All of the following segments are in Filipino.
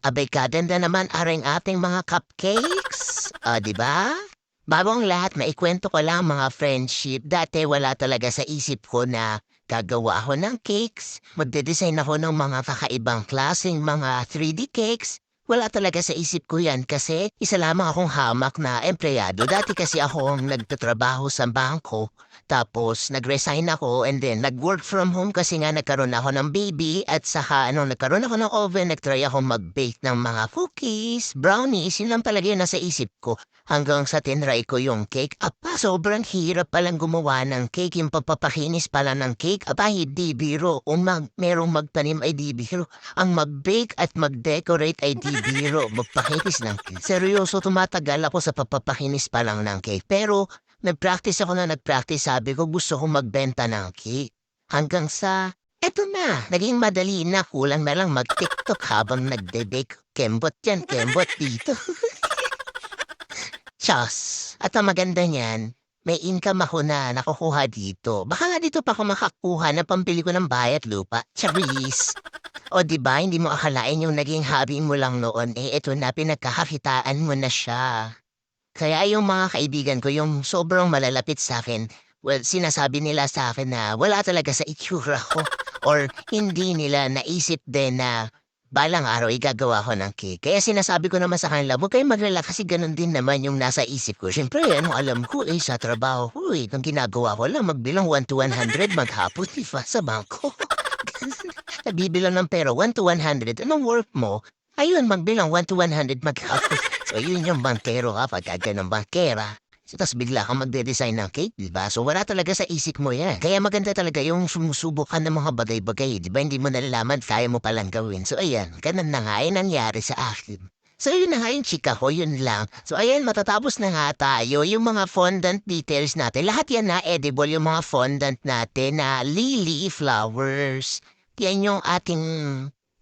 Abay kaganda naman aring ating mga cupcakes. Di ba? Bago ang lahat, maikwento ko lang mga friendship. Dati wala talaga sa isip ko na gagawa ako ng cakes. Magde-design ako ng mga kakaibang klaseng mga 3D cakes. Wala talaga sa isip ko yan kasi isa lamang akong hamak na empleyado. Dati kasi akong nagtatrabaho sa bangko. Tapos nag-resign ako and then nag-work from home kasi nga nagkaroon ako ng baby at saka nagkaroon ako ng oven, nag-try ako mag-bake ng mga cookies, brownies, yun lang talaga yun nasa isip ko. Hanggang sa tinry ko yung cake, sobrang hirap palang gumawa ng cake, yung papapakinis pala ng cake, hindi biro, merong magtanim ay di biro, ang mag-bake at mag-decorate ay di biro, magpakinis ng cake. Seryoso, tumatagal ako sa papapakinis pa lang ng cake, pero nag-practice ako na nag-practice, sabi ko gusto kong magbenta ng cake. Hanggang sa, eto na, naging madali na, kulang na lang mag-tiktok habang nagde-bake. Kembot yan, kembot dito. Chos, at ang maganda niyan, may income ako na nakukuha dito. Baka nga dito pa ako makakuha na pambili ko ng bahay at lupa. Charis! O diba, hindi mo akalain yung naging hobby mo lang noon, eto na, pinagkakakitaan mo na siya. Kaya yung mga kaibigan ko, yung sobrang malalapit sa akin, well, sinasabi nila sa akin na wala talaga sa itsura ko. Or hindi nila naisip din na balang araw igagawa ko ng cake. Kaya sinasabi ko naman sa kanila, huwag kayong maglala kasi ganun din naman yung nasa isip ko. Siyempre, alam ko sa trabaho ko ang ginagawa ko lang, magbilang 1 to 100, maghapon, diba, sa bangko. Nabibilang ng pera, 1 to 100, anong work mo? Ayun, magbilang 1 to 100 maghapon. So, yun yung bankero kapag ganun bankera. So, tas bigla kang magde-design ng cake, diba? So, wala talaga sa isip mo yan. Kaya maganda talaga yung sumusubukan ng mga bagay-bagay, diba? Hindi mo nalalaman, kaya mo palang gawin. So, ayan, ganun na nga yung nangyari sa akin. So, yun na nga yung chika ko, yun lang. So, ayan, matatapos na nga tayo. Yung mga fondant details natin, lahat yan na edible, yung mga fondant natin na lily flowers. Yan yung ating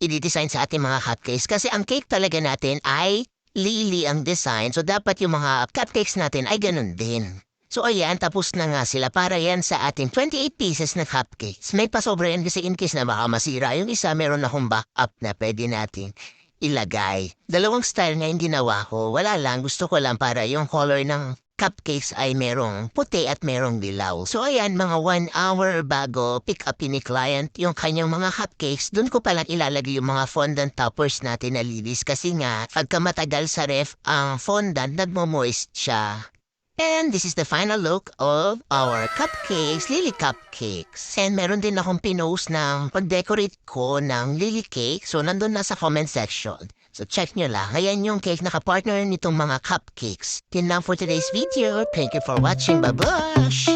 i-design sa ating mga cupcakes. Kasi ang cake talaga natin ay lily ang design. So, dapat yung mga cupcakes natin ay ganun din. So, ayan, tapos na nga sila. Para yan sa ating 28 pieces na cupcakes. May pasobra yan kasi in case na baka masira. Yung isa, meron akong backup na pwede natin ilagay. Dalawang style nga yung ginawa ko. Wala lang, gusto ko lang para yung color ng cupcakes ay merong puti at merong dilaw. So ayan, mga 1 hour bago pick up ni client yung kanyang mga cupcakes, dun ko palang ilalagay yung mga fondant toppers natin na lilis kasi nga, pagka matagal sa ref, ang fondant nagmo-moist siya. And this is the final look of our cupcakes, lily cupcakes. And meron din akong pinost ng pag-decorate ko ng lily cake. So, nandun na sa comment section. So, check nyo lang. Ayan yung cake na kapartner nitong mga cupcakes. Yun lang for today's video. Thank you for watching. Bye-bye!